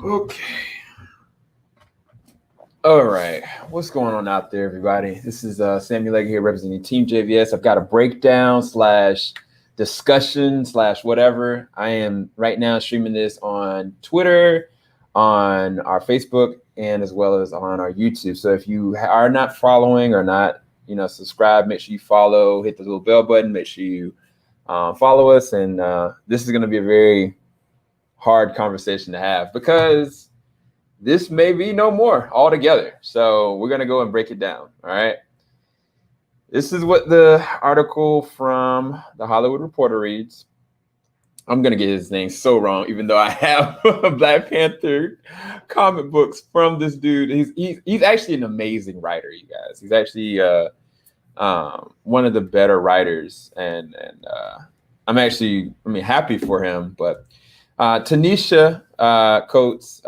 Okay. All right. What's going on out there, everybody? This is Samuel Legger here representing Team JVS. I've got a breakdown slash discussion slash whatever. I am right now streaming this on Twitter, on our Facebook, and as well as on our YouTube. So if you are not following or not, subscribe, make sure you follow, hit the little bell button, make sure you follow us. And this is going to be a very hard conversation to have because this may be no more altogether. So we're going to go and break it down. All right. This is what the article from the Hollywood Reporter reads. I'm going to get his name so wrong, even though I have Black Panther comic books from this dude. He's actually an amazing writer, you guys. He's actually one of the better writers. And I'm happy for him. But Ta-Nehisi Coates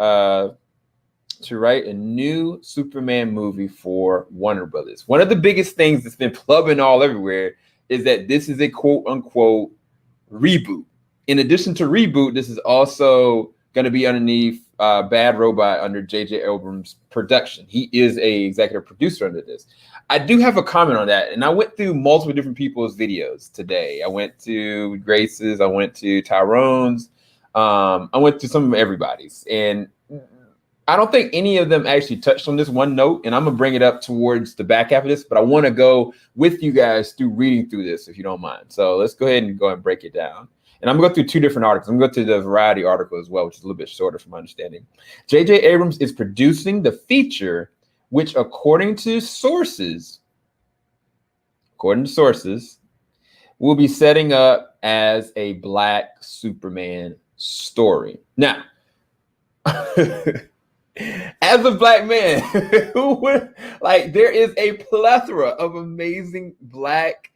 to write a new Superman movie for Warner Brothers. One of the biggest things that's been plubbing all everywhere is that this is a quote unquote reboot. In addition to reboot, this is also going to be underneath Bad Robot under J.J. Abrams' production. He is a executive producer under this. I do have a comment on that, and I went through multiple different people's videos today. I went to Grace's, I went to Tyrone's, I went to some of everybody's, and I don't think any of them actually touched on this one note, and I'm going to bring it up towards the back half of this, but I want to go with you guys through reading through this, if you don't mind. So let's go ahead and break it down. And I'm going to go through two different articles. I'm going to go to the Variety article as well, which is a little bit shorter from my understanding. J.J. Abrams is producing the feature, which according to sources, will be setting up as a Black Superman story. Now, as a Black man, there is a plethora of amazing Black,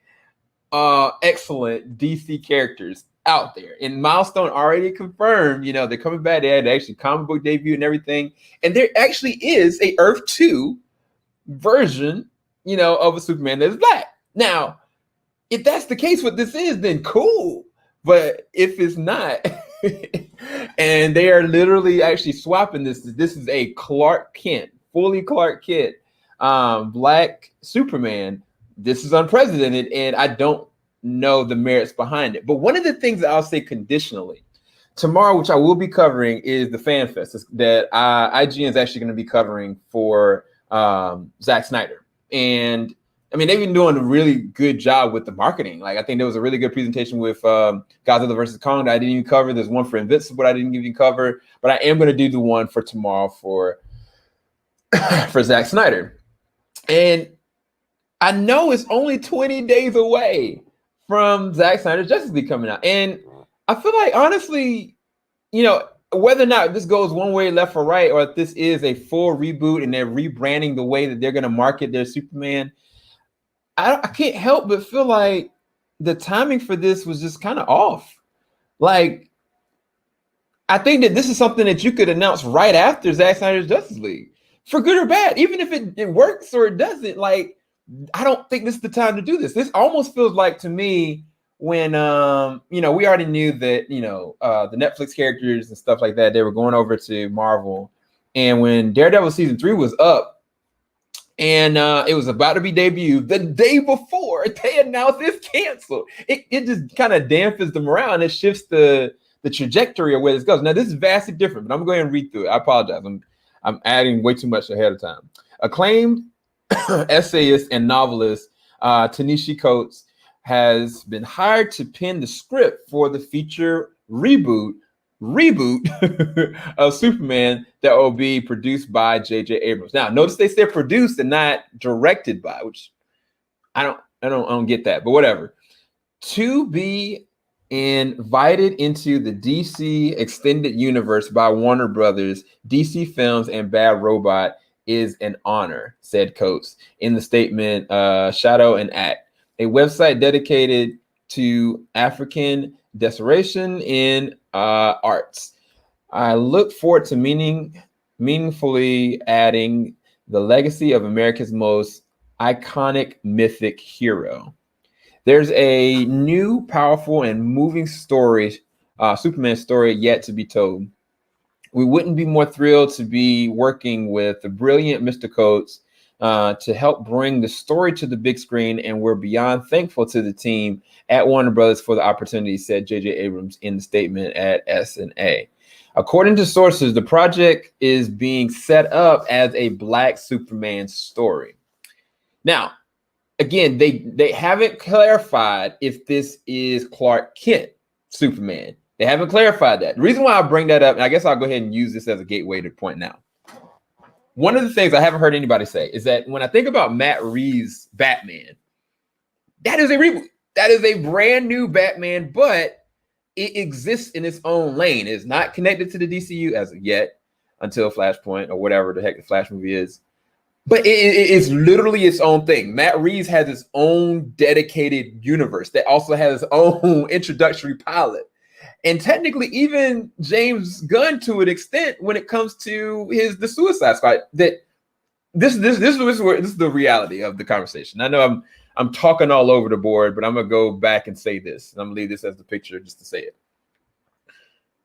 excellent DC characters out there. And Milestone already confirmed, they're coming back. They had actually comic book debut and everything. And there actually is a Earth 2 version, of a Superman that's Black. Now, if that's the case, what this is, then cool. But if it's not, and they are literally actually swapping this is a Clark Kent, fully Clark Kent, Black Superman. This is unprecedented, and I don't know the merits behind it. But one of the things that I'll say conditionally tomorrow, which I will be covering, is the Fan Fest that IGN is actually going to be covering for Zack Snyder. And I mean, they've been doing a really good job with the marketing. Like, I think there was a really good presentation with Godzilla versus Kong that I didn't even cover. There's one for Invincible I didn't even cover, but I am going to do the one for tomorrow for Zack Snyder. And I know it's only 20 days away from Zack Snyder's Justice League coming out. And I feel like, honestly, whether or not this goes one way, left or right, or if this is a full reboot and they're rebranding the way that they're going to market their Superman, I can't help but feel like the timing for this was just kind of off. Like, I think that this is something that you could announce right after Zack Snyder's Justice League, for good or bad. Even if it works or it doesn't, like, I don't think this is the time to do this. This almost feels like, to me, when we already knew that the Netflix characters and stuff like that, they were going over to Marvel, and when Daredevil season 3 was up and it was about to be debuted, the day before they announced it's canceled, it just kind of dampens the morale and it shifts the trajectory of where this goes. Now, this is vastly different, but I'm going to go ahead and read through it. I apologize. I'm adding way too much ahead of time. Acclaimed essayist and novelist Ta-Nehisi Coates has been hired to pen the script for the feature reboot of Superman that will be produced by J.J. Abrams. Now, notice they said produced and not directed by, which I don't get that, but whatever. To be invited into the DC extended universe by Warner Brothers, DC Films, and Bad Robot is an honor, said Coates in the statement. Shadow and Act, a website dedicated to African desperation in arts. I look forward to meaningfully adding the legacy of America's most iconic mythic hero. There's a new, powerful, and moving story, Superman story yet to be told. We wouldn't be more thrilled to be working with the brilliant Mr. Coates to help bring the story to the big screen, and we're beyond thankful to the team at Warner Brothers for the opportunity, said J.J. Abrams in the statement at S&A. According to sources, the project is being set up as a Black Superman story. Now, again, they haven't clarified if this is Clark Kent Superman. They haven't clarified that. The reason why I bring that up, and I guess I'll go ahead and use this as a gateway to point now. One of the things I haven't heard anybody say is that when I think about Matt Reeves' Batman, that is a reboot. That is a brand new Batman, but it exists in its own lane. It's not connected to the DCU as of yet, until Flashpoint or whatever the heck the Flash movie is. But it's literally its own thing. Matt Reeves has his own dedicated universe that also has its own introductory pilot. And technically, even James Gunn, to an extent, when it comes to the Suicide Squad, that this is the reality of the conversation. I know I'm talking all over the board, but I'm gonna go back and say this, and I'm gonna leave this as the picture just to say it.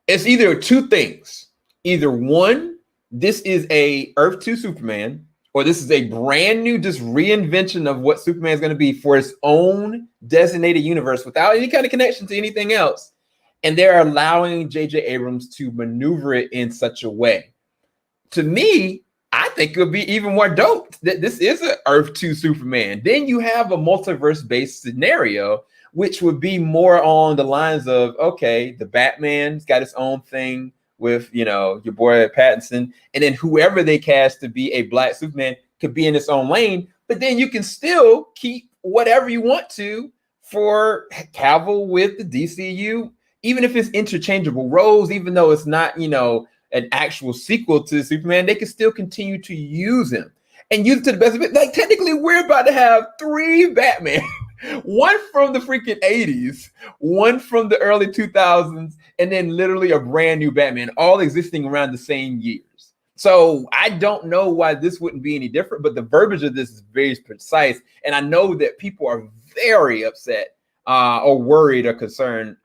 It's either two things. Either one, this is a Earth 2 Superman, or this is a brand new just reinvention of what Superman is going to be for its own designated universe without any kind of connection to anything else. And they're allowing J.J. Abrams to maneuver it in such a way. To me, I think it would be even more dope that this is an Earth 2 Superman. Then you have a multiverse-based scenario, which would be more on the lines of, okay, the Batman's got its own thing with, your boy Pattinson, and then whoever they cast to be a Black Superman could be in its own lane, but then you can still keep whatever you want to for Cavill with the DCU, even if it's interchangeable roles, even though it's not, an actual sequel to Superman, they can still continue to use him and use it to the best of it. Like, technically, we're about to have 3 Batman. One from the freaking 80s, one from the early 2000s, and then literally a brand new Batman, all existing around the same years. So I don't know why this wouldn't be any different, but the verbiage of this is very precise. And I know that people are very upset or worried or concerned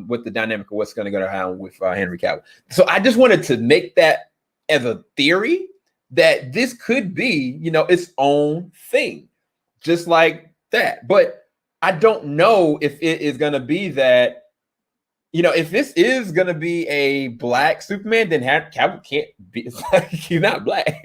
with the dynamic of what's going to go down with Henry Cavill. So I just wanted to make that as a theory that this could be, its own thing, just like that. But I don't know if it is going to be that, if this is going to be a Black Superman, then Cavill can't be, he's not Black,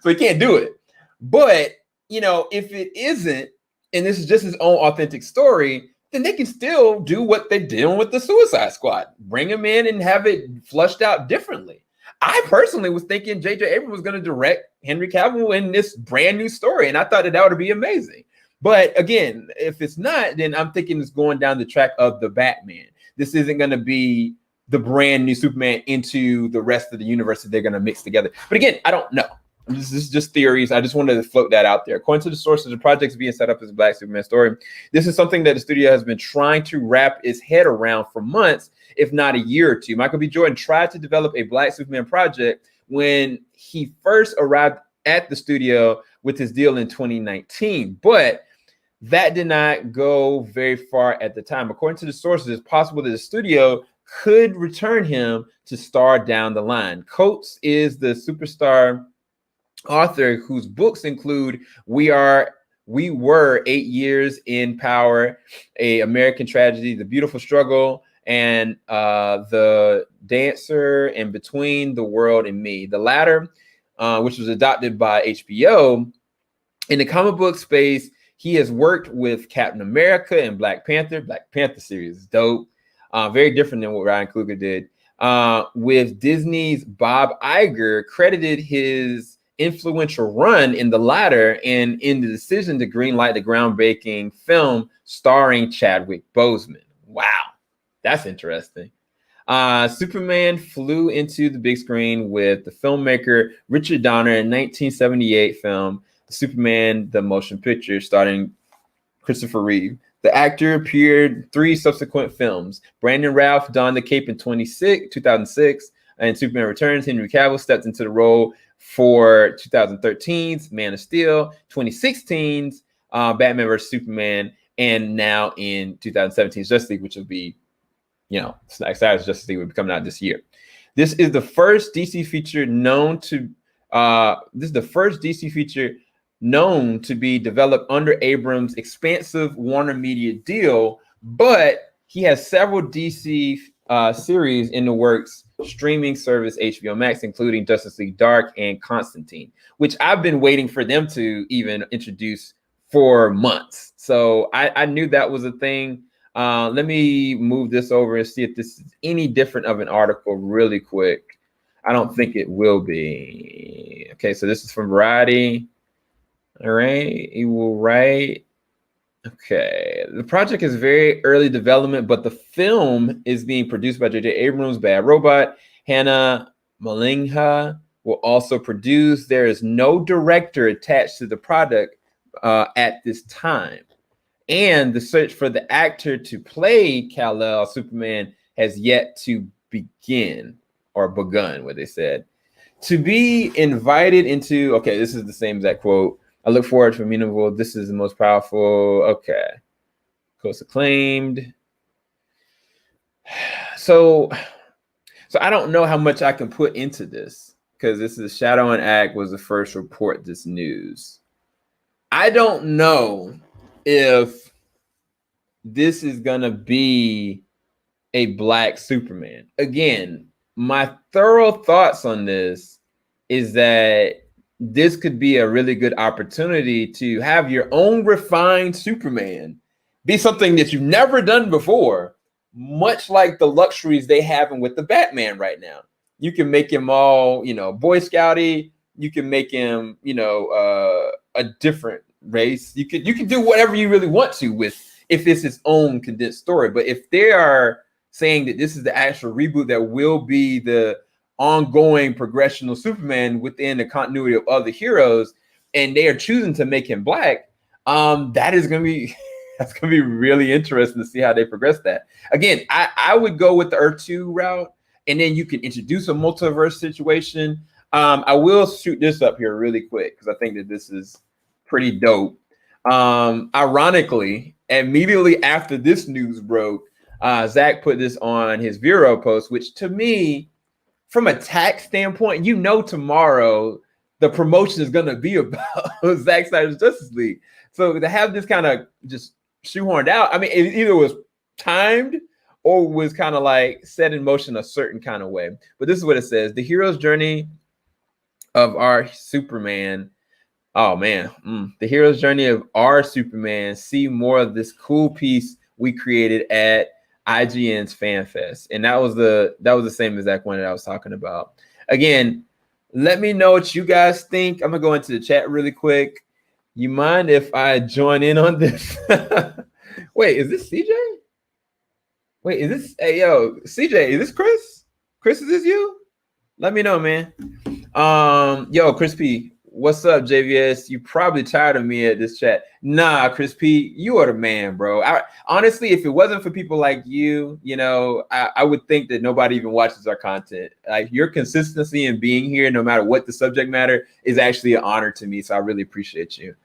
so he can't do it. But, if it isn't, and this is just his own authentic story, then they can still do what they're doing with the Suicide Squad, bring him in and have it flushed out differently. I personally was thinking J.J. Abrams was going to direct Henry Cavill in this brand new story, and I thought that would be amazing. But again, if it's not, then I'm thinking it's going down the track of the Batman. This isn't going to be the brand new Superman into the rest of the universe that they're going to mix together. But again, I don't know. This is just theories. I just wanted to float that out there. According to the sources, the project is being set up as a Black Superman story. This is something that the studio has been trying to wrap its head around for months, if not a year or two. Michael B. Jordan tried to develop a Black Superman project when he first arrived at the studio with his deal in 2019, but that did not go very far at the time. According to the sources, it's possible that the studio could return him to star down the line. Coates is the superstar author whose books include We Were 8 Years in Power, A American Tragedy, The Beautiful Struggle, and The Dancer, and Between the World and Me. The latter, which was adopted by HBO. In the comic book space, he has worked with Captain America and Black Panther. Black Panther series is dope. Very different than what Ryan Coogler did. With Disney's Bob Iger credited his influential run in the latter and in the decision to greenlight the groundbreaking film starring Chadwick Boseman. Wow, that's interesting. Superman flew into the big screen with the filmmaker Richard Donner in 1978 film Superman, the motion picture, starring Christopher Reeve. The actor appeared in 3 subsequent films. Brandon Routh donned the cape in 2006, and Superman Returns. Henry Cavill stepped into the role for 2013's Man of Steel, 2016's Batman vs. Superman, and now in 2017's Justice League, which will be, Snyder's Justice League will be coming out this year. This is the first DC feature known to be developed under Abrams' expansive Warner Media deal, but he has several DC series in the works, streaming service HBO Max, including Justice League Dark and Constantine, which I've been waiting for them to even introduce for months. So I knew that was a thing. Let me move this over and see if this is any different of an article really quick. I don't think it will be. Okay, so this is from Variety. All right, he will write. Okay, the project is very early development, but the film is being produced by J.J. Abrams' Bad Robot. Hannah Malingha will also produce. There is no director attached to the product at this time. And the search for the actor to play Kal-El Superman has yet to begin, or begun, what they said. To be invited into, okay, this is the same exact quote. I look forward to meaningful. This is the most powerful. Okay. Close acclaimed. So I don't know how much I can put into this, because this is Shadow and Act was the first report this news. I don't know if this is gonna be a black Superman. Again, my thorough thoughts on this is that this could be a really good opportunity to have your own refined Superman be something that you've never done before, much like the luxuries they have with the Batman right now. You can make him all, Boy Scouty. You can make him, a different race. You can do whatever you really want to with, if it's its own condensed story. But if they are saying that this is the actual reboot that will be the ongoing progression of Superman within the continuity of other heroes, and they are choosing to make him black, that is going to be that's going to be really interesting to see how they progress that. Again, I would go with the Earth 2 route, and then you can introduce a multiverse situation. I will shoot this up here really quick because I think that this is pretty dope. Ironically, immediately after this news broke, Zach put this on his Vero post, which to me, from a tax standpoint, tomorrow the promotion is going to be about Zack Snyder's Justice League. So to have this kind of just shoehorned out, I mean, it either was timed or was kind of like set in motion a certain kind of way. But this is what it says: the hero's journey of our Superman. Oh man, the hero's journey of our Superman. See more of this cool piece we created at IGN's FanFest, and that was the same exact one that I was talking about. Again, let me know what you guys think. I'm gonna go into the chat really quick. You mind if I join in on this? Wait, is this CJ? Wait, is this? Hey, yo, CJ, is this Chris? Chris, is this you? Let me know, man. Yo, Chris P, what's up, JVS? You probably tired of me at this chat. Nah, Chris P, you are the man, bro. Honestly, if it wasn't for people like you, I would think that nobody even watches our content. Like, your consistency in being here, no matter what the subject matter, is actually an honor to me. So I really appreciate you.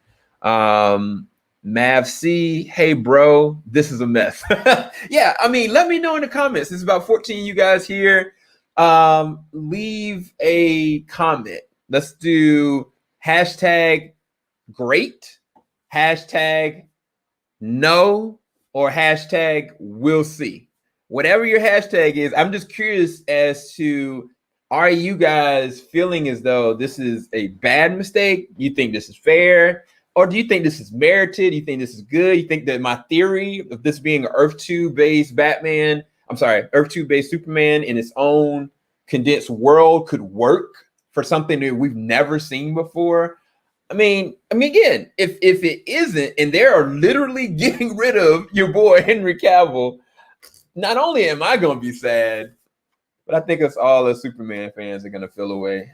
Mav C, hey bro, this is a mess. Yeah, I mean, let me know in the comments. There's about 14 of you guys here. Leave a comment. Let's do hashtag great, hashtag no, or hashtag we'll see. Whatever your hashtag is, I'm just curious as to, are you guys feeling as though this is a bad mistake? You think this is fair? Or do you think this is merited? You think this is good? You think that my theory of this being an Earth 2 based Earth 2 based Superman in its own condensed world could work for something that we've never seen before? I mean, again, if it isn't, and they are literally getting rid of your boy Henry Cavill, not only am I going to be sad, but I think us all as Superman fans are going to feel a way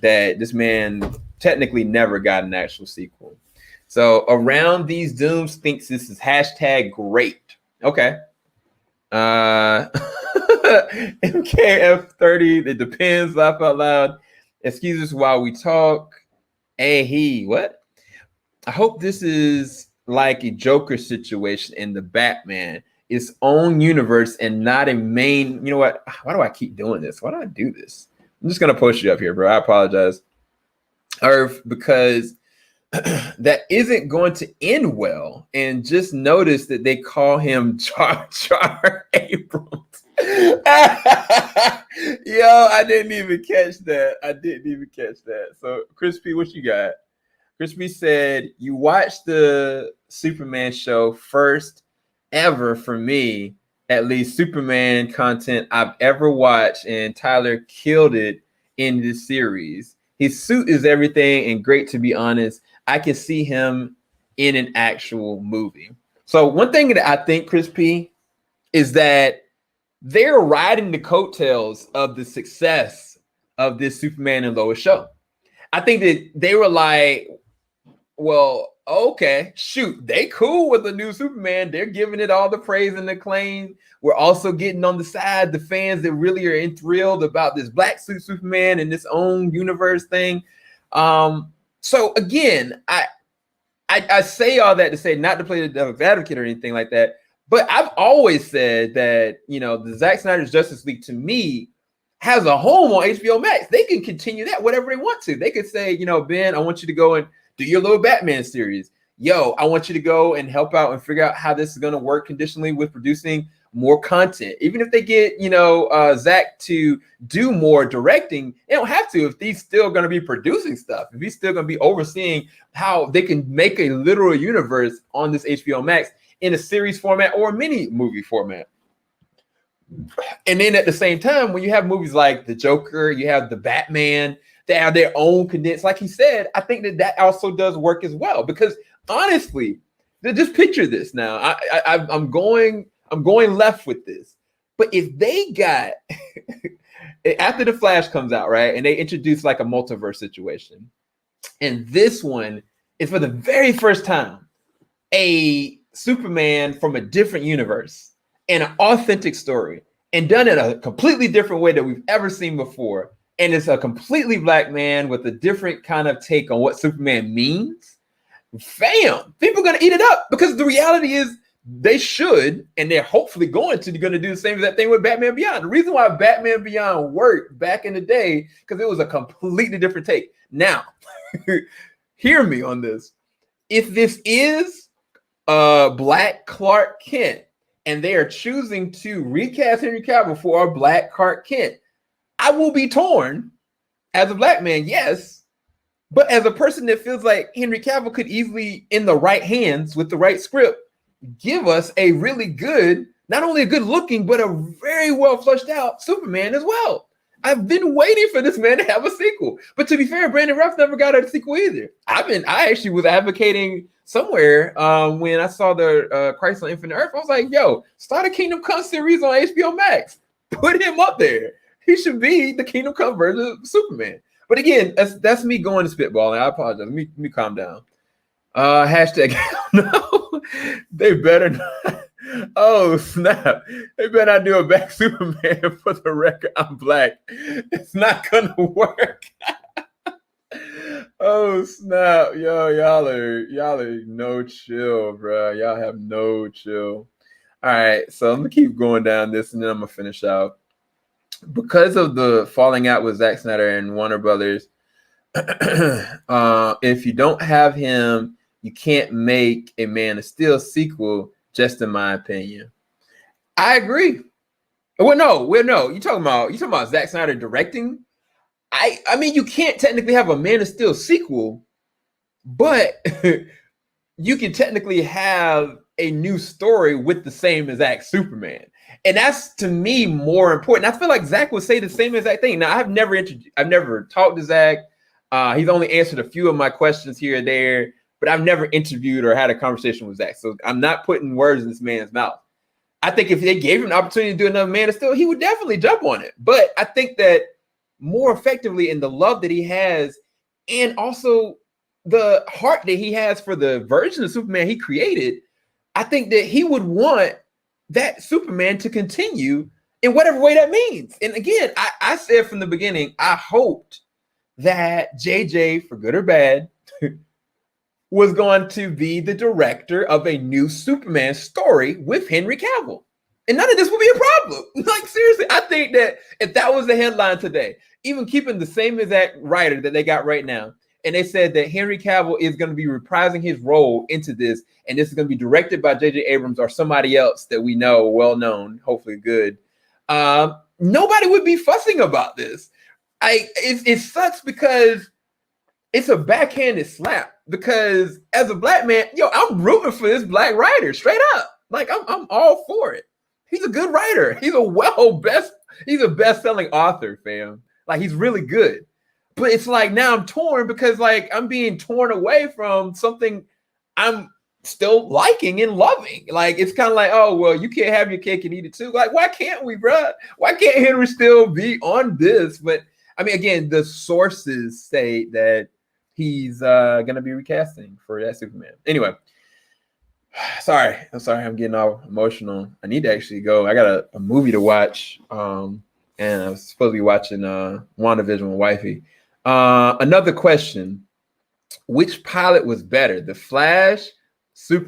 that this man technically never got an actual sequel. So Around These Dooms thinks this is hashtag great. Okay. MKF30, it depends, laugh out loud. Excuse us while we talk. Hey, what? I hope this is like a Joker situation in the Batman. its own universe and not a main. You know what? Why do I keep doing this? Why do I do this? I'm just gonna post you up here, bro. I apologize, Earth, because that isn't going to end well. And just notice that they call him Jar Jar Abrams. Yo, I didn't even catch that. So, Crispy, what you got? Crispy said, you watched the Superman show first ever for me, at least Superman content I've ever watched, and Tyler killed it in this series. His suit is everything and great, to be honest. I can see him in an actual movie. So one thing that I think, Chris P, is that they're riding the coattails of the success of this Superman and Lois show. I think that they were like, well, okay, shoot, they cool with the new Superman. They're giving it all the praise and acclaim. We're also getting on the side the fans that really are thrilled about this black suit Superman and this own universe thing. So again, I say all that to say, not to play the devil's advocate or anything like that, but I've always said that, you know, the Zack Snyder's Justice League, to me, has a home on HBO Max. They can continue that whatever they want to. They could say, you know, Ben, I want you to go and do your little Batman series. Yo, I want you to go and help out and figure out how this is going to work conditionally with producing more content. Even if they get, you know, Zach to do more directing, they don't have to if he's still going to be producing stuff. If he's still going to be overseeing how they can make a literal universe on this HBO Max in a series format or a mini movie format. And then at the same time, when you have movies like The Joker, you have the Batman, they have their own condensed, like he said, I think that that also does work as well. Because honestly, just picture this now. I'm going left with this. But if they got, after The Flash comes out, right, and they introduce like a multiverse situation, and this one is for the very first time, a Superman from a different universe and an authentic story, and done in a completely different way that we've ever seen before. And it's a completely black man with a different kind of take on what Superman means. Fam, people are going to eat it up, because the reality is they should, and they're hopefully going to do the same exact thing with Batman Beyond. The reason why Batman Beyond worked back in the day, because it was a completely different take. Now, hear me on this. If this is Black Clark Kent, and they are choosing to recast Henry Cavill for a Black Clark Kent, I will be torn as a black man, yes, but as a person that feels like Henry Cavill could easily, in the right hands with the right script, give us a really good, not only a good looking, but a very well fleshed out Superman as well. I've been waiting for this man to have a sequel. But to be fair, Brandon Routh never got a sequel either. I actually was advocating somewhere when I saw the Crisis on Infinite Earth. I was like, yo, start a Kingdom Come series on HBO Max. Put him up there. He should be the Kingdom Come version of Superman. But again, that's me going to spitball, and I apologize. Let me calm down. Hashtag no. They better not. Oh, snap. They better not do a back Superman. For the record, I'm black. It's not gonna work. Oh, snap. Yo, y'all are no chill, bro. Y'all have no chill. All right, so I'm gonna keep going down this, and then I'm gonna finish out. Because of the falling out with Zack Snyder and Warner Brothers, if you don't have him, you can't make a Man of Steel sequel, just in my opinion. I agree. Well, no. You talking about Zack Snyder directing? I mean, you can't technically have a Man of Steel sequel, but you can technically have a new story with the same exact Superman. And that's, to me, more important. I feel like Zach would say the same exact thing. Now, I've never talked to Zach. He's only answered a few of my questions here and there, but I've never interviewed or had a conversation with Zach. So I'm not putting words in this man's mouth. I think if they gave him an opportunity to do another Man of Steel, he would definitely jump on it. But I think that more effectively, in the love that he has, and also the heart that he has for the version of Superman he created, I think that he would want that Superman to continue in whatever way that means. And again, I said from the beginning, I hoped that JJ, for good or bad, was going to be the director of a new Superman story with Henry Cavill. And none of this would be a problem. Like, seriously, I think that if that was the headline today, even keeping the same exact writer that they got right now, and they said that Henry Cavill is going to be reprising his role into this, and this is going to be directed by J.J. Abrams or somebody else that we know, well-known, hopefully good, nobody would be fussing about this. It sucks because it's a backhanded slap, because as a black man, I'm rooting for this black writer straight up. Like, I'm all for it. He's a good writer. He's a best-selling author, fam. Like, he's really good. But it's like, now I'm torn because, like, I'm being torn away from something I'm still liking and loving. Like, it's kind of like, oh, well, you can't have your cake and eat it too. Like, why can't we, bro? Why can't Henry still be on this? But I mean, again, the sources say that he's gonna be recasting for that Superman. Anyway, I'm sorry, I'm getting all emotional. I need to actually go. I got a movie to watch, and I was supposed to be watching WandaVision with wifey. Another question: which pilot was better, The Flash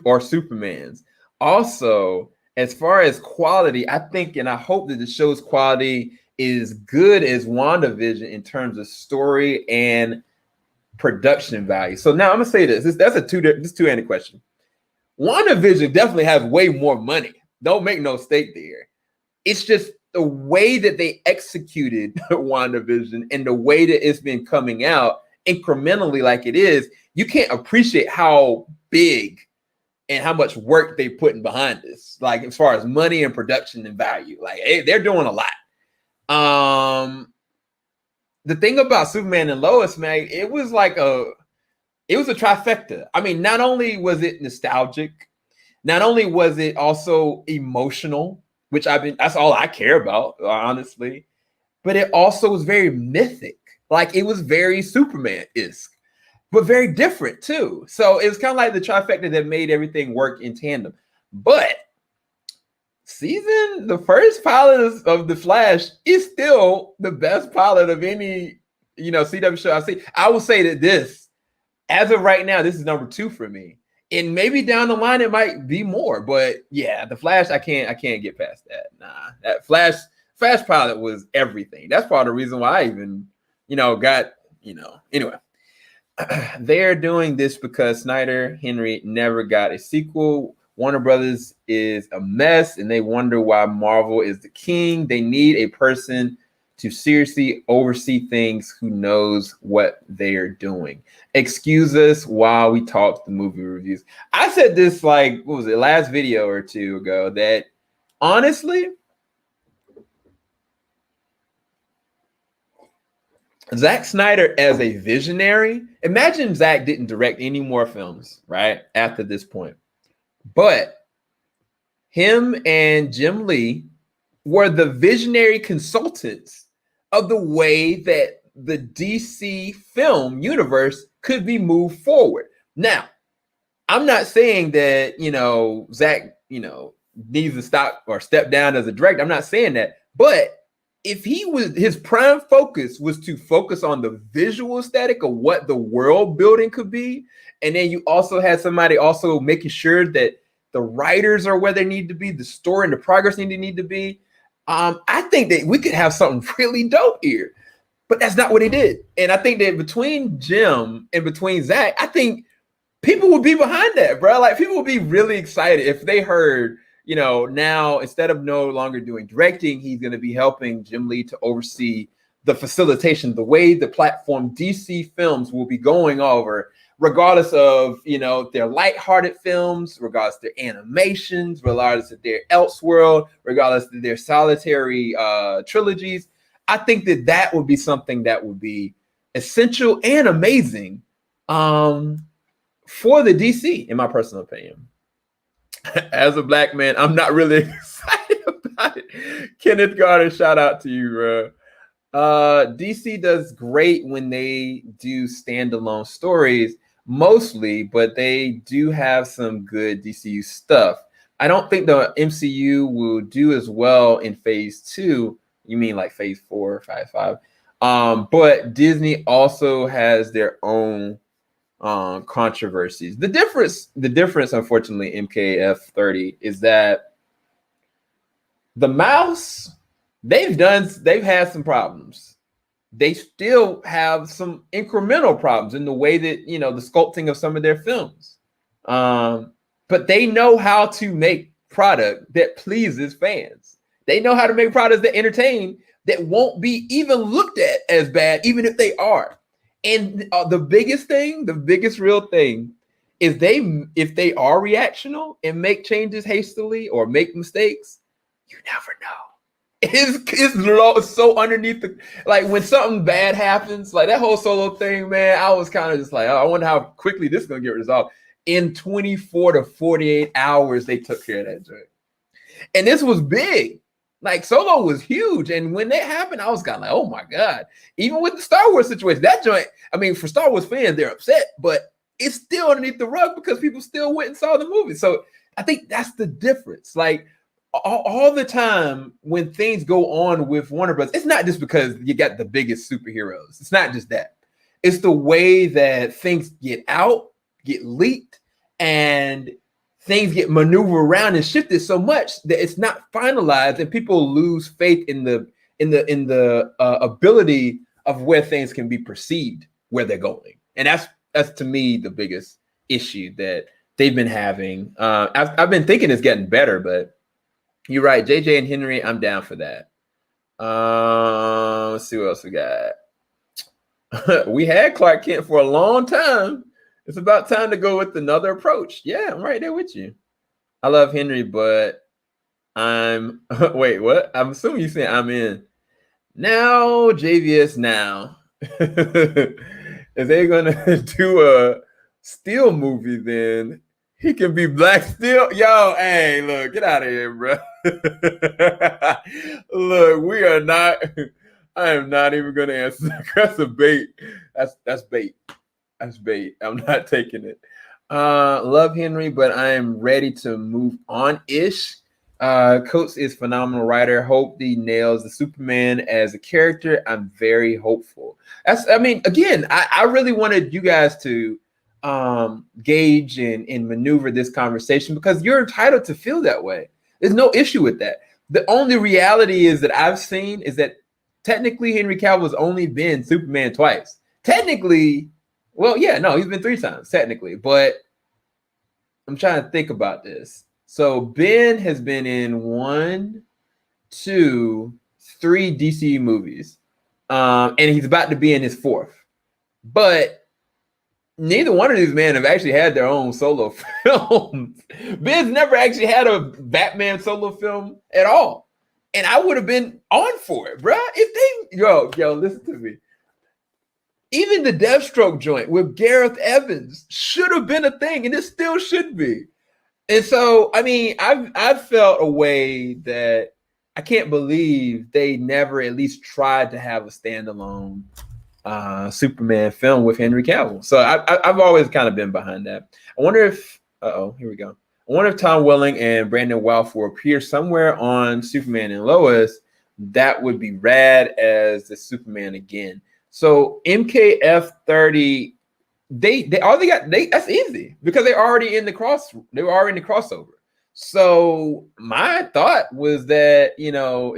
or Superman's? Also, as far as quality, I think and I hope that the show's quality is good as WandaVision in terms of story and production value. So now I'm gonna say this. That's a two-handed question. WandaVision definitely has way more money. Don't make no mistake there. It's just the way that they executed WandaVision and the way that it's been coming out incrementally like it is, you can't appreciate how big and how much work they put in behind this. Like, as far as money and production and value, like, they're doing a lot. The thing about Superman and Lois, man, it was a trifecta. I mean, not only was it nostalgic, not only was it also emotional, which that's all I care about, honestly, but it also was very mythic. Like, it was very Superman-esque, but very different too. So it was kind of like the trifecta that made everything work in tandem. But the first pilot of The Flash is still the best pilot of any, CW show I've seen. I will say that this, as of right now, this is number 2 for me. And maybe down the line it might be more, but yeah, The Flash, I can't get past that. Nah, that Flash pilot was everything. That's part of the reason why I even, anyway. They're doing this because Henry never got a sequel. Warner Brothers is a mess, and they wonder why Marvel is the king. They need a person to seriously oversee things who knows what they're doing. Excuse us while we talk the movie reviews. I said this, like, what was it, last video or two ago, that honestly, Zack Snyder as a visionary, imagine Zack didn't direct any more films, right, after this point. But him and Jim Lee were the visionary consultants of the way that the DC film universe could be moved forward. Now, I'm not saying that, Zack, needs to stop or step down as a director. I'm not saying that. But if his prime focus was to focus on the visual aesthetic of what the world building could be, and then you also had somebody also making sure that the writers are where they need to be, the story and the progress need to be, I think that we could have something really dope here. But that's not what he did. And I think that between Jim and between Zack, I think people would be behind that, bro. Like, people would be really excited if they heard, now instead of no longer doing directing, he's going to be helping Jim Lee to oversee the facilitation, the way the platform DC films will be going over, regardless of, their lighthearted films, regardless of their animations, regardless of their Elseworld, regardless of their solitary trilogies. I think that would be something that would be essential and amazing for the DC, in my personal opinion. As a black man, I'm not really excited about it. Kenneth Garter, shout out to you, bro. DC does great when they do standalone stories, mostly, but they do have some good DCU stuff. I don't think the MCU will do as well in phase 2. You mean like phase 4, 5. But Disney also has their own controversies. The difference, unfortunately, MKF30 is that the mouse, they've had some problems. They still have some incremental problems in the way that, the sculpting of some of their films. But they know how to make product that pleases fans. They know how to make products that entertain, that won't be even looked at as bad, even if they are. And the biggest real thing is if they are reactional and make changes hastily or make mistakes, you never know. It's so underneath like when something bad happens, like that whole Solo thing, man, I was kind of just like, oh, I wonder how quickly this is going to get resolved. In 24 to 48 hours, they took care of that joint. And this was big. Like Solo was huge. And when that happened, I was kind of like, oh my God. Even with the Star Wars situation, that joint, I mean, for Star Wars fans, they're upset, but it's still underneath the rug because people still went and saw the movie. So I think that's the difference. Like all the time when things go on with Warner Bros., it's not just because you got the biggest superheroes. It's not just that. It's the way that things get out, get leaked, and things get maneuvered around and shifted so much that it's not finalized, and people lose faith in the ability of where things can be perceived, where they're going. And that's to me the biggest issue that they've been having. I've been thinking it's getting better, but you're right, JJ and Henry, I'm down for that. Let's see what else we got. We had Clark Kent for a long time. It's about time to go with another approach. Yeah, I'm right there with you. I love Henry, but I'm wait, what? I'm assuming you saying I'm in. Now, JVS now. If they're gonna do a Steel movie, then he can be Black Steel. Yo, hey, look, get out of here, bro. Look, we are not. I am not even gonna answer that. That's a bait. That's bait. That's bait. I'm not taking it. Love Henry, but I am ready to move on-ish. Coates is phenomenal writer. Hope he nails the Superman as a character. I'm very hopeful. Again, I really wanted you guys to gauge and maneuver this conversation because you're entitled to feel that way. There's no issue with that. The only reality is that I've seen is that technically Henry Cavill's only been Superman twice. Technically, well, yeah, no, he's been 3 times technically, but I'm trying to think about this. So Ben has been in 1, 2, 3 DC movies, and he's about to be in his 4th. But neither one of these men have actually had their own solo films. Ben's never actually had a Batman solo film at all, and I would have been on for it, bro. If they yo, listen to me. Even the Deathstroke joint with Gareth Evans should have been a thing, and it still should be. And so, I mean, I've felt a way that I can't believe they never at least tried to have a standalone Superman film with Henry Cavill. So I've always kind of been behind that. I wonder if, here we go. I wonder if Tom Welling and Brandon Routh will appear somewhere on Superman and Lois. That would be rad as the Superman again. So MKF30, that's easy because they're already in the crossover. So my thought was that,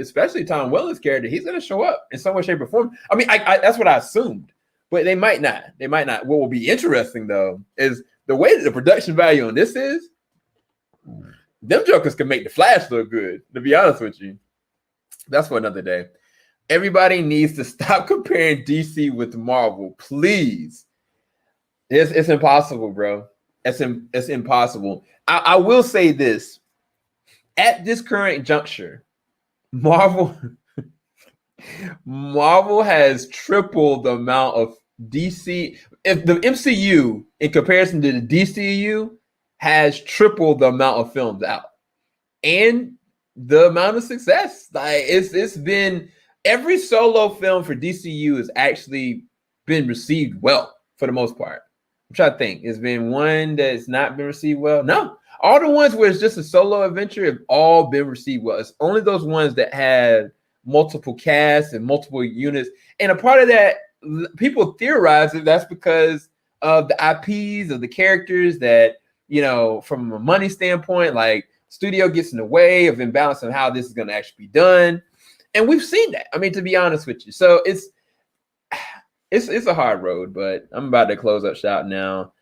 especially Tom Welling's character, he's going to show up in some way, shape, or form. I mean, I that's what I assumed, but they might not. What will be interesting though is the way that the production value on this is. Them jokers can make the Flash look good. To be honest with you, that's for another day. Everybody needs to stop comparing DC with Marvel, please. It's impossible, bro. It's impossible. I will say this. At this current juncture, Marvel has tripled the amount of DC. If the MCU, in comparison to the DCU, has tripled the amount of films out. And the amount of success. Like it's been... Every solo film for DCU has actually been received well for the most part. I'm trying to think. It's been one that's not been received well. No, all the ones where it's just a solo adventure have all been received well. It's only those ones that had multiple casts and multiple units. And a part of that, people theorize that that's because of the IPs of the characters that, you know, from a money standpoint, like studio gets in the way of imbalance on how this is going to actually be done. And we've seen that. I mean, to be honest with you. So it's a hard road, but I'm about to close up shop now.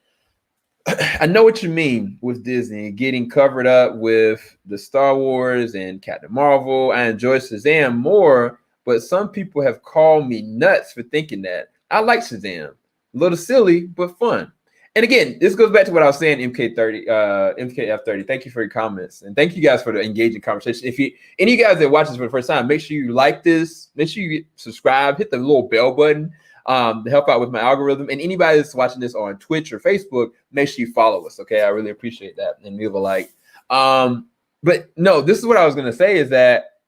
I know what you mean with Disney getting covered up with the Star Wars and Captain Marvel. I enjoy Shazam more, but some people have called me nuts for thinking that. I like Shazam. A little silly, but fun. And again, this goes back to what I was saying, MKF30. Thank you for your comments. And thank you guys for the engaging conversation. If you any of you guys that watch this for the first time, make sure you like this. Make sure you subscribe, hit the little bell button to help out with my algorithm. And anybody that's watching this on Twitch or Facebook, make sure you follow us. Okay, I really appreciate that. And leave a like. But no, this is what I was gonna say is that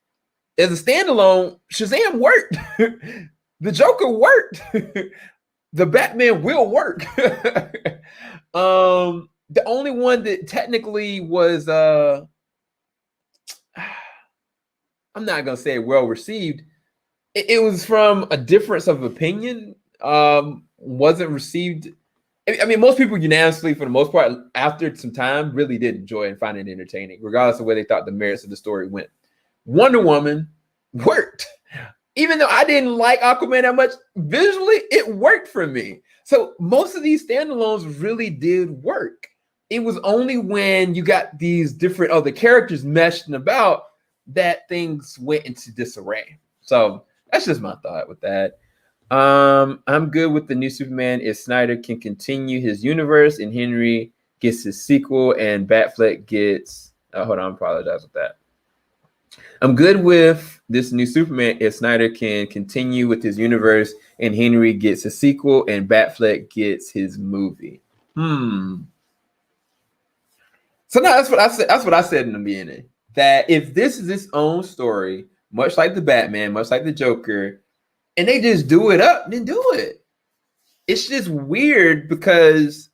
as a standalone, Shazam worked. The Joker worked. The Batman will work. The only one that technically was I'm not gonna say well received. It was from a difference of opinion. Wasn't received. I mean, most people unanimously, for the most part, after some time, really did enjoy and find it entertaining, regardless of where they thought the merits of the story went. Wonder Woman worked. Even though I didn't like Aquaman that much, visually, it worked for me. So most of these standalones really did work. It was only when you got these different other characters meshing about that things went into disarray. So that's just my thought with that. I'm good with the new Superman if Snyder can continue his universe and Henry gets his sequel and Batfleck gets... hold on, I apologize with that. I'm good with this new Superman if Snyder can continue with his universe and Henry gets a sequel and Batfleck gets his movie. So now that's what I said. That's what I said in the beginning. That if this is its own story, much like the Batman, much like the Joker, and they just do it up, then do it. It's just weird because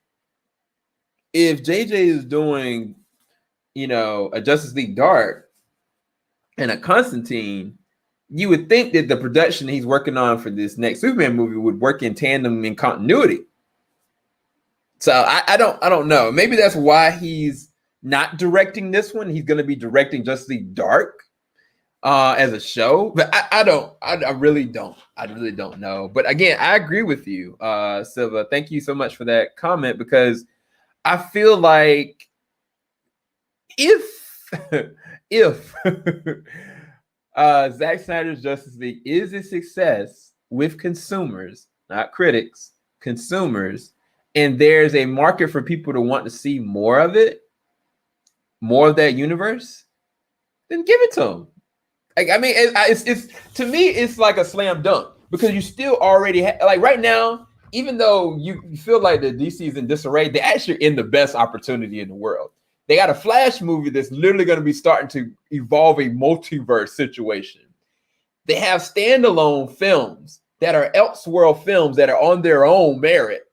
if JJ is doing, you know, a Justice League Dark and a Constantine, you would think that the production he's working on for this next Superman movie would work in tandem in continuity. So I don't know. Maybe that's why he's not directing this one. He's going to be directing Justice League Dark as a show, but I really don't know. But again, I agree with you, Silva. Thank you so much for that comment, because I feel like if Zack Snyder's Justice League is a success with consumers, not critics, consumers, and there's a market for people to want to see more of it, more of that universe, then give it to them. Like, I mean, it's to me, it's like a slam dunk, because you still already like right now, even though you feel like the DC is in disarray, they're actually in the best opportunity in the world. They got a Flash movie that's literally going to be starting to evolve a multiverse situation. They have standalone films that are Elseworld films that are on their own merit.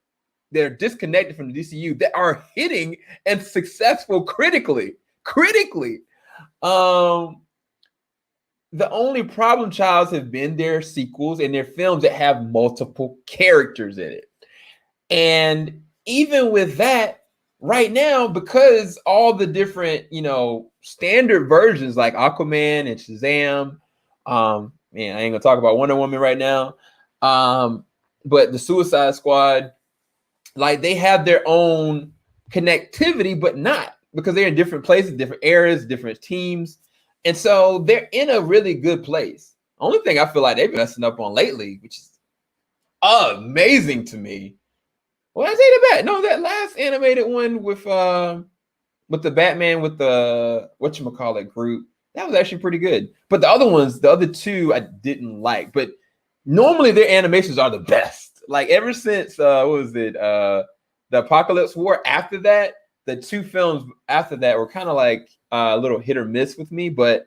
They're disconnected from the DCU that are hitting and successful critically. The only problem childs have been their sequels and their films that have multiple characters in it. And even with that, right now, because all the different, you know, standard versions like Aquaman and Shazam, man, I ain't gonna talk about Wonder Woman right now, but the Suicide Squad, like they have their own connectivity, but not, because they're in different places, different eras, different teams, and so they're in a really good place. Only thing I feel like they've been messing up on lately, which is amazing to me. Well, I say the bat. No, that last animated one with the Batman with the whatchamacallit group, that was actually pretty good. But the other ones, the other two, I didn't like. But normally their animations are the best. Like ever since what was it? The Apocalypse War. After that, the two films after that were kind of like a little hit or miss with me. But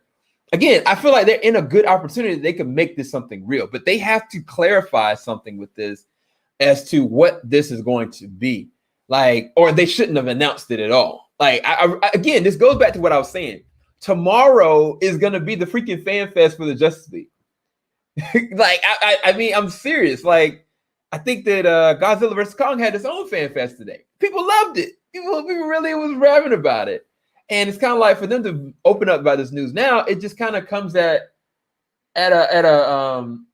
again, I feel like they're in a good opportunity. They can make this something real, but they have to clarify something with this as to what this is going to be like, or they shouldn't have announced it at all. Like, I again, this goes back to what I was saying. Tomorrow is going to be the freaking fan fest for the Justice League. Like, I mean, I'm serious. Like, I think that Godzilla vs. Kong had its own fan fest today. People loved it. People really was raving about it. And it's kind of like for them to open up about this news now, it just kind of comes at an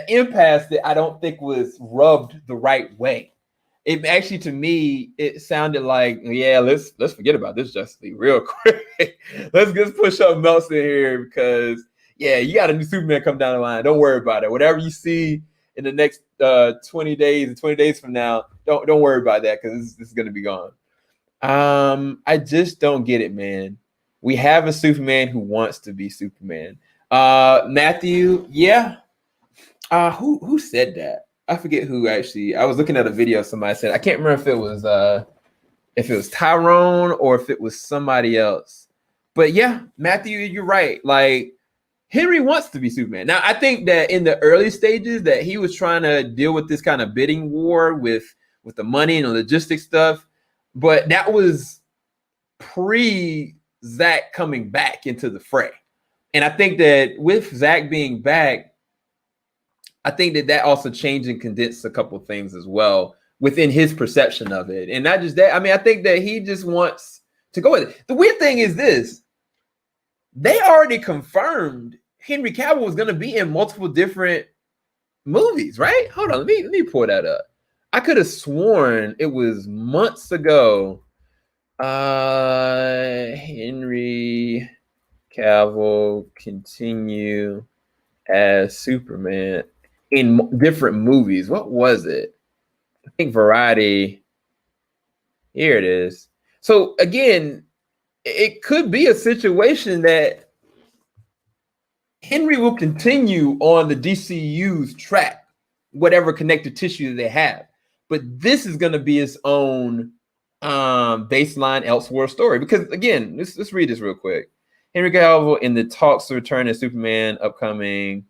impasse that I don't think was rubbed the right way. It actually, to me, it sounded like, yeah, let's forget about this Justice League real quick. Let's just push something else in here because, yeah, you got a new Superman come down the line. Don't worry about it. Whatever you see in the next 20 days and 20 days from now, don't worry about that because this is going to be gone. I just don't get it, man. We have a Superman who wants to be Superman. Matthew, yeah. Who said that? I forget who actually. I was looking at a video. Somebody said, I can't remember if it was Tyrone or if it was somebody else. But yeah, Matthew, you're right. Like Henry wants to be Superman. Now, I think that in the early stages that he was trying to deal with this kind of bidding war with the money and the logistics stuff, but that was pre Zach coming back into the fray. And I think that with Zach being back, I think that also changed and condensed a couple of things as well within his perception of it. And not just that, I mean, I think that he just wants to go with it. The weird thing is this. They already confirmed Henry Cavill was going to be in multiple different movies, right? Hold on, let me pull that up. I could have sworn it was months ago. Henry Cavill continue as Superman in different movies. What was it? I think Variety. Here it is. So again, it could be a situation that Henry will continue on the DCU's track, whatever connective tissue they have. But this is going to be its own baseline Elseworld story. Because again, let's read this real quick. Henry Cavill in the talks to return as Superman, upcoming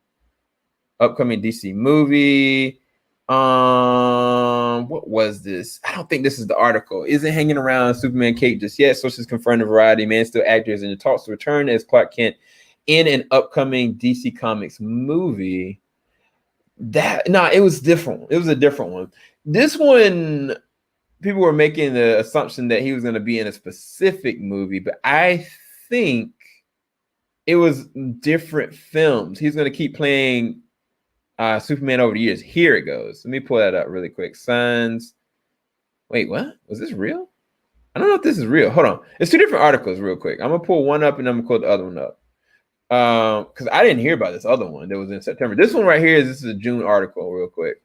DC movie. What was this? I don't think this is the article. Isn't hanging around Superman cape just yet. Sources confirmed the Variety. Man still actors in the talks to return as Clark Kent in an upcoming DC Comics movie. It was different. It was a different one. This one, people were making the assumption that he was going to be in a specific movie, but I think it was different films. He's going to keep playing Superman over the years. Here it goes. Let me pull that up really quick. Sons. Wait, what? Was this real? I don't know if this is real. Hold on. It's two different articles real quick. I'm going to pull one up and I'm going to pull the other one up. Because I didn't hear about this other one that was in September. This one right here this is a June article real quick.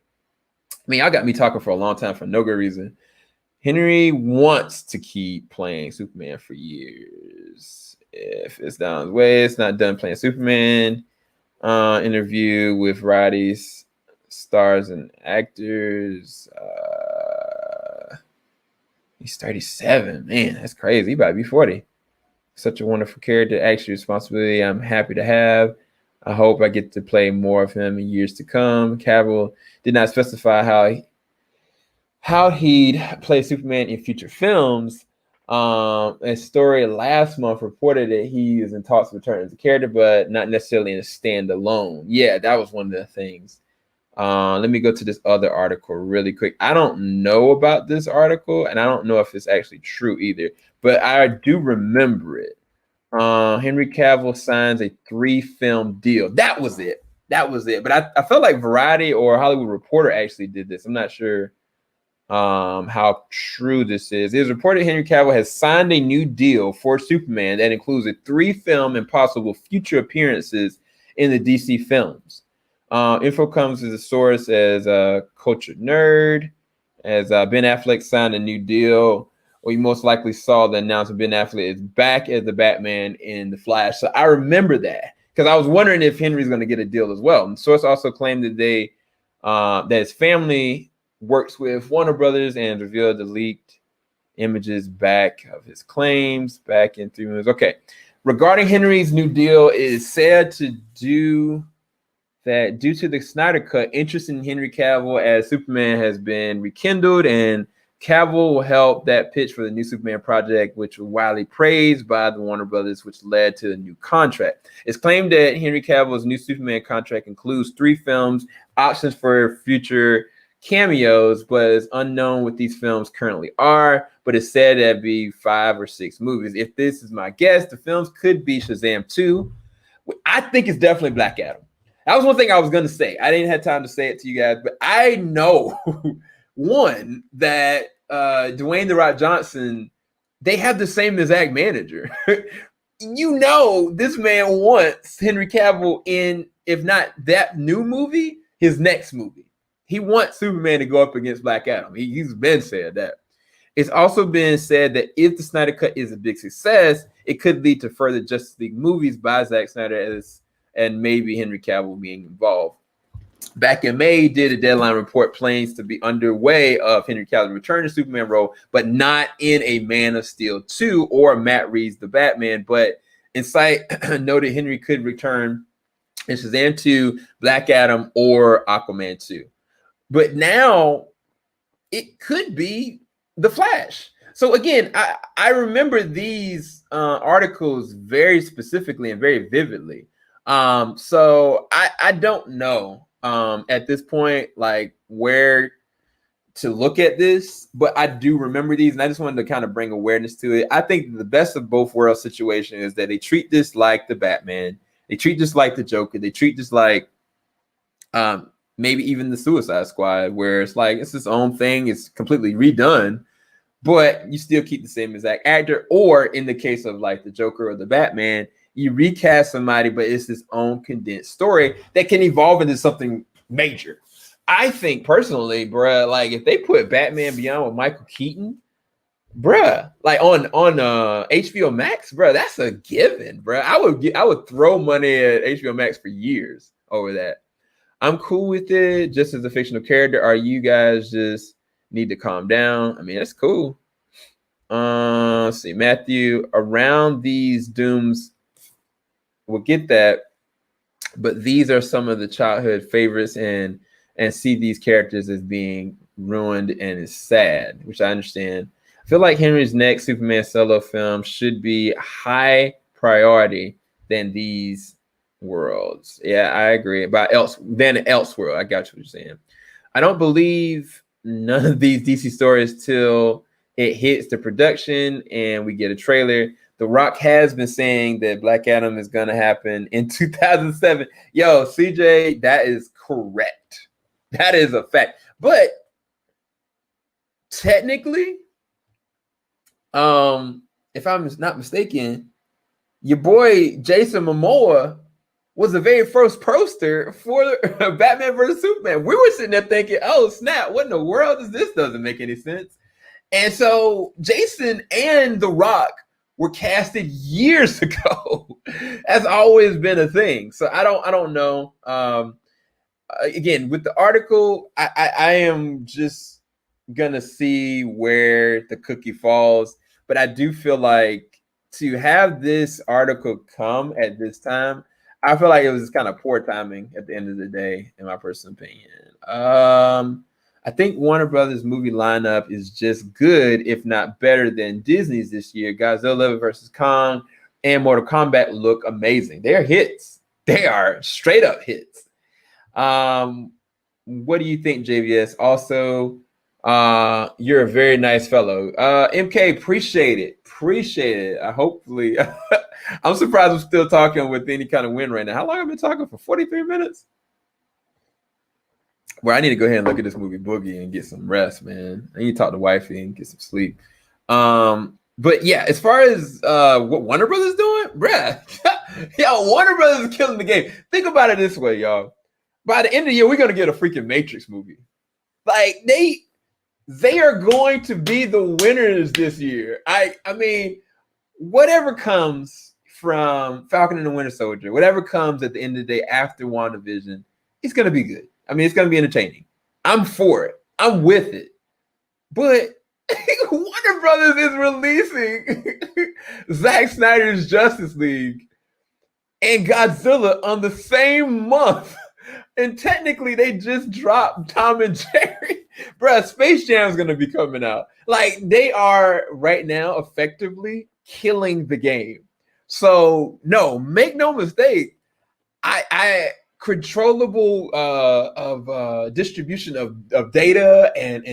I mean, y'all got me talking for a long time for no good reason. Henry wants to keep playing Superman for years. If it's down his way, it's not done playing Superman. Interview with Variety's stars and actors. He's 37. Man, that's crazy. He about to be 40. Such a wonderful character, actually responsibility I'm happy to have. I hope I get to play more of him in years to come. Cavill did not specify how he'd play Superman in future films. A story last month reported that he is in talks to return as a character, but not necessarily in a standalone. Yeah, that was one of the things. Let me go to this other article really quick. I don't know about this article, and I don't know if it's actually true either, but I do remember it. Henry Cavill signs a 3-film deal. That was it. But I felt like Variety or Hollywood Reporter actually did this. I'm not sure how true this is. It is reported Henry Cavill has signed a new deal for Superman that includes a 3-film and possible future appearances in the DC films. Info comes as a source as a cultured nerd, as Ben Affleck signed a new deal. Well, you most likely saw the announcement Ben Affleck is back as the Batman in The Flash. So I remember that because I was wondering if Henry's going to get a deal as well. And the source also claimed that that his family works with Warner Brothers and revealed the leaked images back of his claims back in 3 minutes. Okay. Regarding Henry's new deal, it is said to do that due to the Snyder Cut, interest in Henry Cavill as Superman has been rekindled, and Cavill will help that pitch for the new Superman project, which was widely praised by the Warner Brothers, which led to a new contract. It's claimed that Henry Cavill's new Superman contract includes 3 films, options for future cameos, but it's unknown what these films currently are. But it's said that'd be 5 or 6 movies. If this is my guess, the films could be Shazam 2. I think it's definitely Black Adam. That was one thing I was going to say. I didn't have time to say it to you guys, but I know one that Dwayne The Rock Johnson, they have the same exact manager. You know, this man wants Henry Cavill in, if not that new movie, his next movie. He wants Superman to go up against Black Adam. He's been said that. It's also been said that if the Snyder Cut is a big success, it could lead to further Justice League movies by Zack Snyder and maybe Henry Cavill being involved. Back in May, did a Deadline report plans to be underway of Henry Cavill return to Superman role, but not in a Man of Steel 2 or Matt Reeves' The Batman. But Insight noted Henry could return in Shazam 2, Black Adam, or Aquaman 2. But now it could be The Flash. So again, I remember these articles very specifically and very vividly. So I don't know at this point, like where to look at this, but I do remember these, and I just wanted to kind of bring awareness to it. I think the best of both worlds situation is that they treat this like the Batman, they treat this like the Joker, they treat this like maybe even the Suicide Squad, where it's like it's its own thing, it's completely redone, but you still keep the same exact actor. Or in the case of like the Joker or the Batman, you recast somebody, but it's its own condensed story that can evolve into something major. I think personally, bruh, like if they put Batman Beyond with Michael Keaton, bruh, like on HBO Max, bruh, that's a given, bruh. I would throw money at HBO Max for years over that. I'm cool with it, just as a fictional character. Are you guys just need to calm down? I mean, that's cool. Let's see, Matthew, around these dooms, we'll get that, but these are some of the childhood favorites, and see these characters as being ruined, and it's sad, which I understand. I feel like Henry's next Superman solo film should be high priority than these worlds. Yeah, I agree. Than Elseworld. I got what you're saying. I don't believe none of these DC stories till it hits the production and we get a trailer. The Rock has been saying that Black Adam is going to happen in 2007. Yo, CJ, that is correct. That is a fact. But technically, if I'm not mistaken, your boy Jason Momoa was the very first poster for Batman vs. Superman. We were sitting there thinking, oh, snap, what in the world is this? Doesn't make any sense. And so Jason and The Rock were casted years ago. That's always been a thing. So I don't know. Again, with the article, I am just gonna see where the cookie falls. But I do feel like to have this article come at this time, I feel like it was kind of poor timing at the end of the day, in my personal opinion. I think Warner Brothers movie lineup is just good, if not better than Disney's this year. Godzilla vs. Kong and Mortal Kombat look amazing. They're hits. They are straight up hits. What do you think, JVS? Also, you're a very nice fellow. MK, appreciate it. Hopefully, I'm surprised I'm still talking with any kind of win right now. How long have I been talking for? 43 minutes? Well, I need to go ahead and look at this movie Boogie and get some rest, man. I need to talk to wifey and get some sleep. But yeah, as far as what Warner Brothers doing, bruh, yo, Warner Brothers is killing the game. Think about it this way, y'all. By the end of the year, we're gonna get a freaking Matrix movie. Like they are going to be the winners this year. I mean, whatever comes from Falcon and the Winter Soldier, whatever comes at the end of the day after WandaVision, it's gonna be good. I mean, it's going to be entertaining. I'm for it. I'm with it. But Warner Brothers is releasing Zack Snyder's Justice League and Godzilla on the same month. And technically, they just dropped Tom and Jerry. Bruh, Space Jam's gonna be coming out. Like they are right now effectively killing the game. So no, make no mistake. I controllable of distribution of data and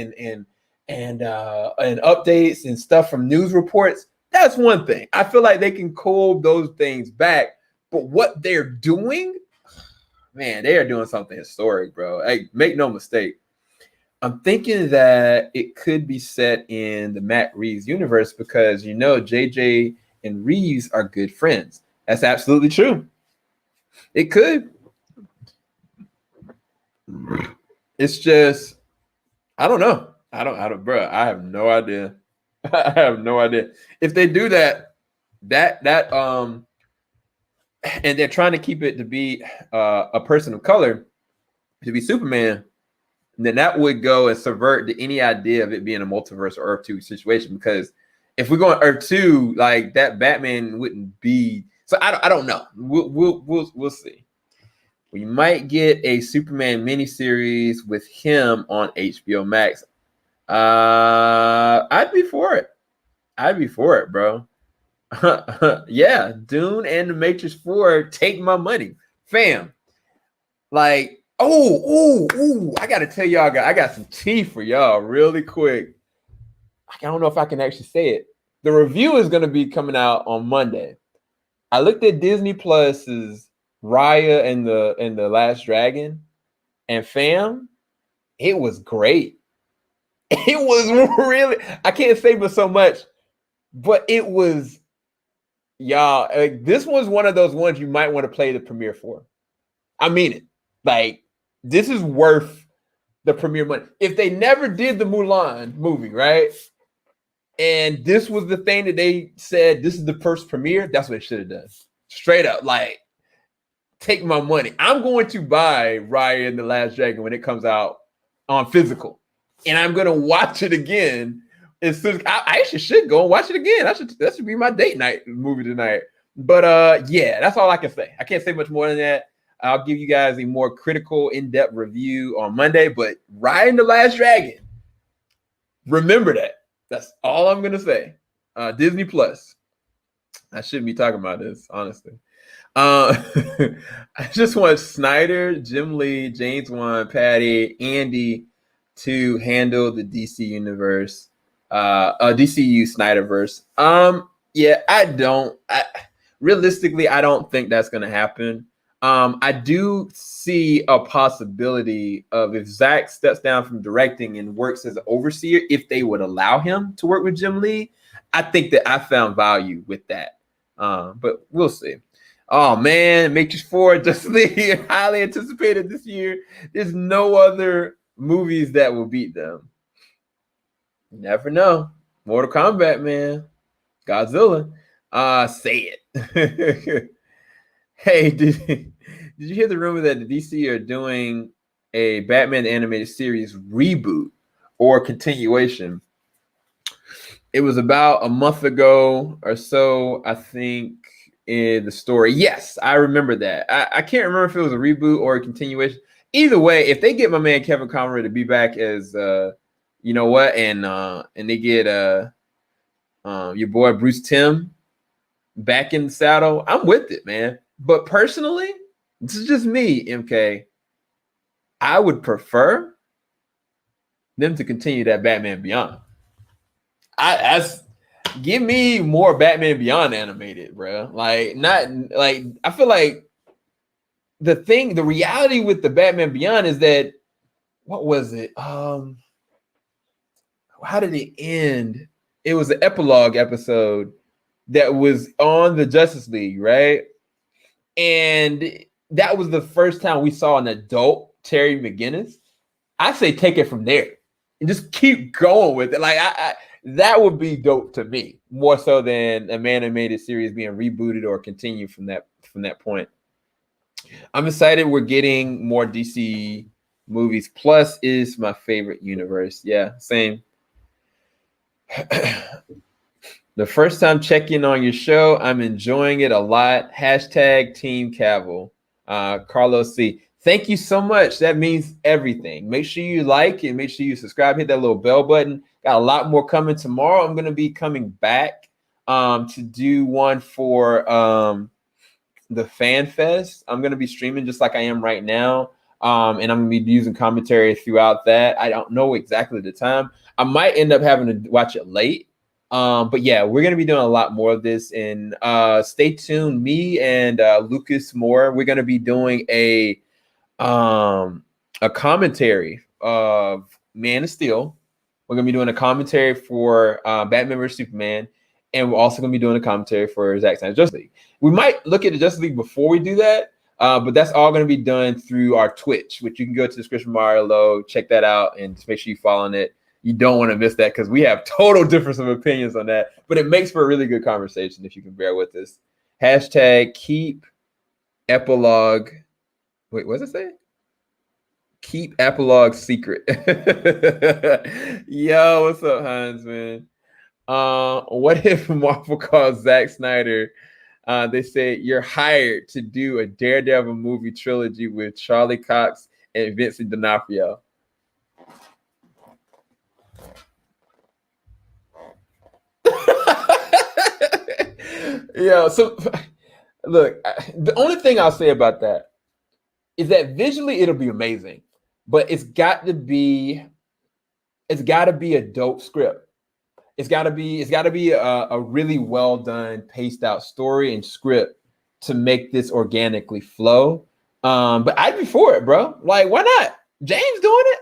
updates and stuff from news reports. That's one thing. I feel like they can cull those things back, but what they're doing, man, they are doing something historic, bro. Hey, make no mistake. I'm thinking that it could be set in the Matt Reeves universe because JJ and Reeves are good friends. That's absolutely true. It could. It's just, I don't know. Bro. I have no idea. I have no idea. If they do that, and they're trying to keep it to be a person of color, to be Superman, then that would go and subvert to any idea of it being a multiverse or Earth 2 situation. Because if we go on Earth 2, like that Batman wouldn't be. So I don't know. We'll see. We might get a Superman miniseries with him on HBO Max. I'd be for it. I'd be for it, bro. Yeah, Dune and The Matrix 4, take my money, fam. Like, I gotta tell y'all, I got some tea for y'all really quick. I don't know if I can actually say it. The review is gonna be coming out on Monday. I looked at Disney Plus's Raya and the Last Dragon, and fam, it was great. It was really, I can't say but so much, but it was, y'all, this was one of those ones you might want to play the premiere for. I mean it. Like, this is worth the premiere money. If they never did the Mulan movie, right? And this was the thing that they said, this is the first premiere, that's what they should have done. Straight up, like, take my money. I'm going to buy Raya and the Last Dragon when it comes out on physical. And I'm going to watch it again. As soon as, I actually should go and watch it again. That should be my date night movie tonight. But yeah, that's all I can say. I can't say much more than that. I'll give you guys a more critical, in-depth review on Monday. But Raya and the Last Dragon, remember that. That's all I'm going to say. Disney Plus. I shouldn't be talking about this, honestly. I just want Snyder, Jim Lee, James Wan, Patty, Andy to handle the DC universe, DCU Snyderverse. Yeah, realistically, I don't think that's going to happen. I do see a possibility of if Zack steps down from directing and works as an overseer, if they would allow him to work with Jim Lee, I think that I found value with that. But we'll see. Oh man, Matrix 4, Justice League, highly anticipated this year. There's no other movies that will beat them. You never know. Mortal Kombat, man. Godzilla. Say it. Hey, did you hear the rumor that the DC are doing a Batman animated series reboot or continuation? It was about a month ago or so, I think, in the story. Yes, I remember that. I can't remember if it was a reboot or a continuation. Either way, if they get my man Kevin Conroy to be back as you know what, and they get your boy Bruce Timm back in the saddle, I'm with it, man. But personally, this is just me, MK. I would prefer them to continue that Batman Beyond. Give me more Batman Beyond animated, bro. Like, not like, I feel like the reality with the Batman Beyond is that, what was it? How did it end? It was an epilogue episode that was on the Justice League, right? And that was the first time we saw an adult Terry McGinnis. I say take it from there and just keep going with it. Like, that would be dope to me, more so than a animated series being rebooted or continue from that point. I'm excited we're getting more DC movies. Plus is my favorite universe. Yeah, same. The first time checking on your show, I'm enjoying it a lot. Hashtag Team Cavill. Carlos C. Thank you so much. That means everything. Make sure you like and make sure you subscribe. Hit that little bell button. Got a lot more coming tomorrow. I'm going to be coming back to do one for the Fan Fest. I'm going to be streaming just like I am right now. And I'm going to be using commentary throughout that. I don't know exactly the time. I might end up having to watch it late. But yeah, we're going to be doing a lot more of this. And stay tuned. Me and Lucas Moore, we're going to be doing a commentary of Man of Steel. We're going to be doing a commentary for Batman vs. Superman. And we're also going to be doing a commentary for Zack Snyder's Justice League. We might look at the Justice League before we do that, but that's all going to be done through our Twitch, which you can go to the description bar below, check that out, and just make sure you follow it. You don't want to miss that because we have total difference of opinions on that, but it makes for a really good conversation if you can bear with us. Hashtag keep epilogue. Wait, what does it say? Keep epilogue secret. Yo, what's up, Hans, man? What if Marvel calls Zack Snyder? They say you're hired to do a Daredevil movie trilogy with Charlie Cox and Vincent D'Onofrio. Yeah. So, look, the only thing I'll say about that is that visually it'll be amazing, but it's got to be a dope script. It's got to be a really well done, paced out story and script to make this organically flow. But I'd be for it, bro. Like, why not? James doing it.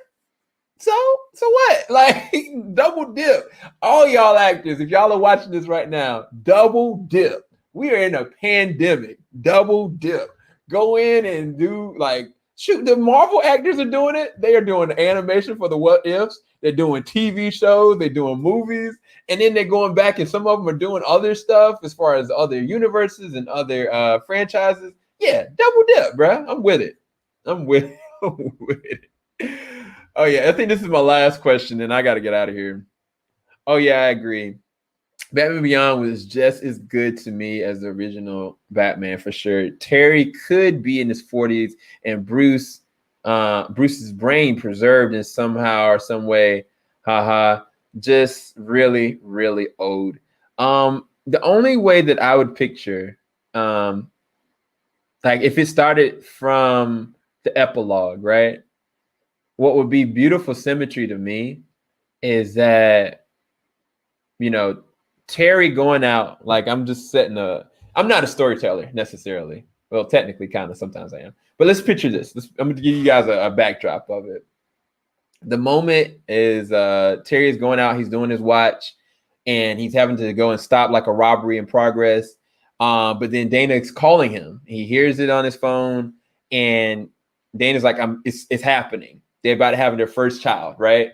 So what? Like, double dip. All y'all actors, if y'all are watching this right now, double dip. We are in a pandemic. Double dip. Go in and do, like, shoot, the Marvel actors are doing it. They are doing the animation for the what ifs. They're doing TV shows. They're doing movies. And then they're going back, and some of them are doing other stuff as far as other universes and other franchises. Yeah, double dip, bro. I'm with it. I'm with it. Oh, yeah. I think this is my last question, and I got to get out of here. Oh, yeah, I agree. Batman Beyond was just as good to me as the original Batman, for sure. Terry could be in his 40s, and Bruce's brain preserved in somehow or some way. Haha. Just really, really old. The only way that I would picture, like if it started from the epilogue, right? What would be beautiful symmetry to me is that, you know, Terry going out, like I'm not a storyteller necessarily. Well, technically kind of sometimes I am. But let's picture this. I'm going to give you guys a backdrop of it. The moment is Terry is going out, he's doing his watch, and he's having to go and stop like a robbery in progress. But then Dana's calling him. He hears it on his phone, and Dana's like, it's happening. They're about to have their first child, right?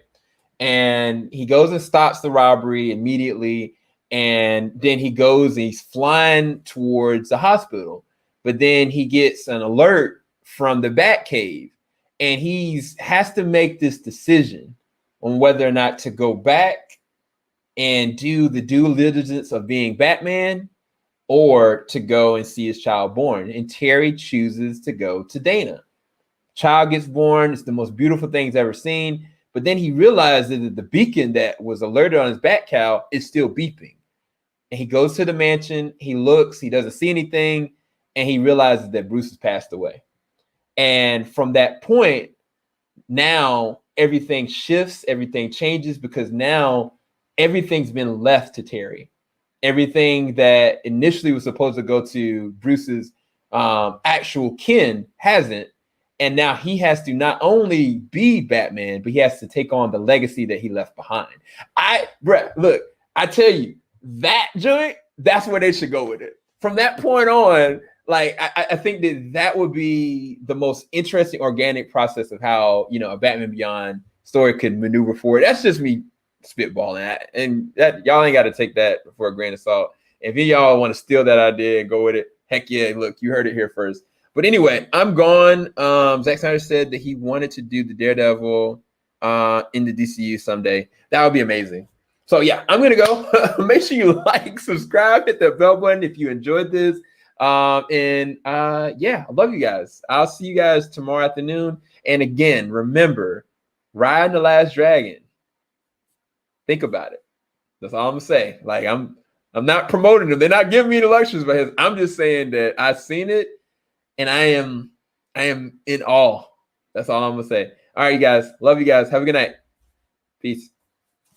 And he goes and stops the robbery immediately. And then he goes and he's flying towards the hospital. But then he gets an alert from the Batcave. And he has to make this decision on whether or not to go back and do the due diligence of being Batman or to go and see his child born. And Terry chooses to go to Dana. Child gets born. It's the most beautiful thing he's ever seen. But then he realizes that the beacon that was alerted on his bat cow is still beeping. And he goes to the mansion. He looks. He doesn't see anything. And he realizes that Bruce has passed away. And from that point, now everything shifts, everything changes, because now everything's been left to Terry. Everything that initially was supposed to go to Bruce's actual kin hasn't. And now he has to not only be Batman, but he has to take on the legacy that he left behind. Look, I tell you, that joint, that's where they should go with it. From that point on, like, I think that would be the most interesting organic process of how, you know, a Batman Beyond story could maneuver forward. That's just me spitballing that. And that y'all ain't got to take that for a grain of salt. If y'all want to steal that idea and go with it, heck yeah, look, you heard it here first. But anyway, I'm gone. Zack Snyder said that he wanted to do the Daredevil in the DCU someday. That would be amazing. So yeah, I'm going to go. Make sure you like, subscribe, hit that bell button if you enjoyed this. Yeah, I love you guys. I'll see you guys tomorrow afternoon. And again, remember, Raya and the Last Dragon. Think about it. That's all I'm gonna say. Like I'm not promoting them. They're not giving me the lectures, but I'm just saying that I've seen it and I am in awe. That's all I'm gonna say. All right, you guys. Love you guys. Have a good night. Peace.